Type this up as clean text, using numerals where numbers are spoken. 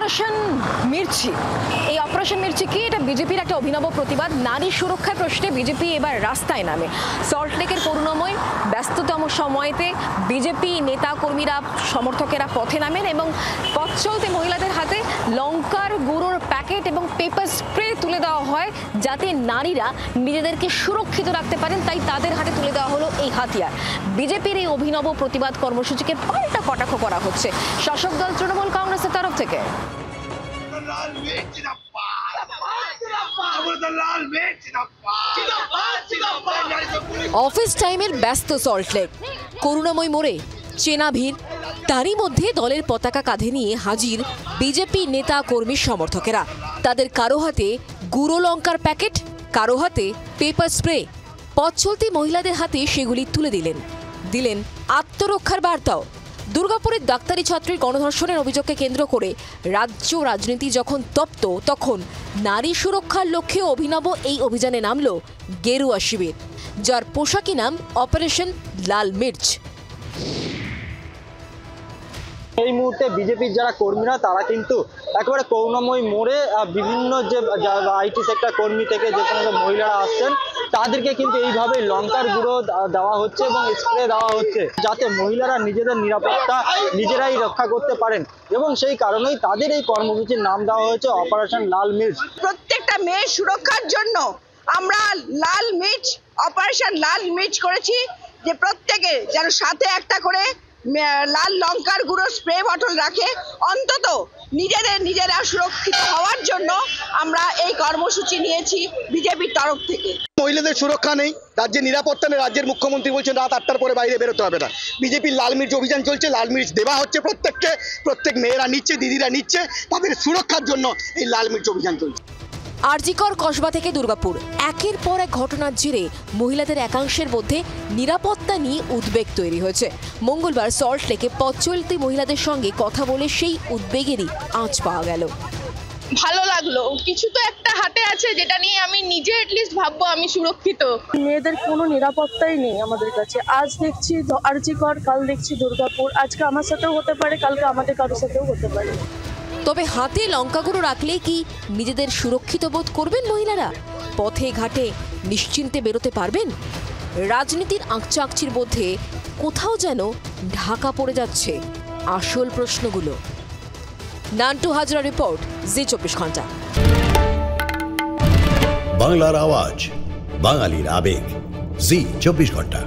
Operation Mirchi, এই operation Mirchi কি? এটা বিজেপির একটা অভিনব প্রতিবাদ। নারী সুরক্ষার প্রশ্নে বিজেপি এবার রাস্তায় নামে। সল্টলেকের করুণাময় ব্যস্ততম সময়তে বিজেপি নেতা কর্মীরা সমর্থকেরা পথে নামেন এবং পথ চলতে মহিলাদের হাতে লঙ্কার গুঁড়োর প্যাকেট এবং পেপার স্প্রে তুলে দেওয়া হয় যাতে নারীরা নিজেদেরকে সুরক্ষিত রাখতে পারেন, তাই তাদের হাতে তুলে দেওয়া হলো এই হাতিয়ার। বিজেপির এই অভিনব প্রতিবাদ কর্মসূচিকে পাল্টা কটাক্ষ করা হচ্ছে শাসক দল তৃণমূল কংগ্রেসের তরফ থেকে। অফিস টাইমের ব্যস্ত সল্টলেক, করুণাময় মোড়ে চেনা ভিড়, তারই মধ্যে দলের পতাকা কাঁধে নিয়ে হাজির বিজেপি নেতা কর্মী সমর্থকেরা। তাদের কারো হাতে গুঁড়ো লঙ্কার প্যাকেট, কারো হাতে পেপার স্প্রে। পথ চলতি মহিলাদের হাতে সেগুলি তুলে দিলেন আত্মরক্ষার বার্তাও। দুর্গাপুরের ডাক্তারি ছাত্রীর গণধর্ষণের অভিযোগকে কেন্দ্র করে রাজ্য রাজনীতি যখন তপ্ত, তখন নারী সুরক্ষার লক্ষ্যে অভিনব এই অভিযানে নামল গেরুয়া শিবির, যার পোশাকি নাম অপারেশন লাল মির্চ। এই মুহূর্তে বিজেপির যারা কর্মীরা তারা কিন্তু একেবারে করুণাময় মোড়ে বিভিন্ন যে আইটি সেক্টর কর্মী থেকে যে সমস্ত মহিলারা আসছেন তাদেরকে কিন্তু এইভাবে লঙ্কার গুঁড়ো দেওয়া হচ্ছে এবং স্প্রে দেওয়া হচ্ছে যাতে মহিলারা নিজেদের নিরাপত্তা নিজেরাই রক্ষা করতে পারেন, এবং সেই কারণেই তাদের এই কর্মসূচির নাম দেওয়া হয়েছে অপারেশন লাল মির্চ। প্রত্যেকটা মেয়ের সুরক্ষার জন্য আমরা লাল মির্চ, অপারেশন লাল মির্চ করেছি, যে প্রত্যেকে যেন সাথে একটা করে লাল লঙ্কার গুঁড়ো স্প্রে বটল রাখে, অন্তত নিজেরা সুরক্ষিত হওয়ার জন্য আমরা এই কর্মসূচি নিয়েছি বিজেপির তরফ থেকে। মহিলাদের সুরক্ষা নেই, রাজ্যের নিরাপত্তা নেই, রাজ্যের মুখ্যমন্ত্রী বলছেন রাত 8টার পরে বাইরে বেরোতে হবে না। বিজেপির লাল মির্চ অভিযান চলছে, লাল মির্চ দেওয়া হচ্ছে প্রত্যেককে, প্রত্যেক মেয়েরা নিচ্ছে, দিদিরা নিচ্ছে, তাদের সুরক্ষার জন্য এই লাল মির্চ অভিযান চলছে। আরজিকর কসবা থেকে দুর্গাপুর, একের পর এক ঘটনার জেরে মহিলাদের একাংশের মধ্যে নিরাপত্তা নিয়ে উদ্বেগ তৈরি হয়েছে। মঙ্গলবার সল্টলেকে পথ চলতি মহিলাদের সঙ্গে কথা বলে সেই উদ্বেগেরই আঁচ পাওয়া গেল। ভালো লাগলো, কিছু তো একটা হাতে আছে যেটা নিয়ে আমি নিজে এটলিস্ট ভাববো আমি সুরক্ষিত। মেয়েদের কোনো নিরাপত্তাই নেই আমাদের কাছে। আজ দেখছি আরজিকর, কাল দেখছি দুর্গাপুর, আজকে আমার সাথেও হতে পারে, কালকে আমাদের কারোর সাথেও হতে পারে। তবে হাতে লঙ্কা গুঁড়ো রাখলেই কি নিজেদের সুরক্ষিত বোধ করবেন মহিলারা? পথে ঘাটে নিশ্চিন্তে বেরোতে পারবেন? রাজনীতির আঁকচির মধ্যে কোথাও যেন ঢাকা পড়ে যাচ্ছে আসল প্রশ্নগুলো। নান্টু হাজরা রিপোর্ট, জি 24 ঘন্টা। বাংলার আওয়াজ, বাঙালির আবেগ, জি 24 ঘন্টা।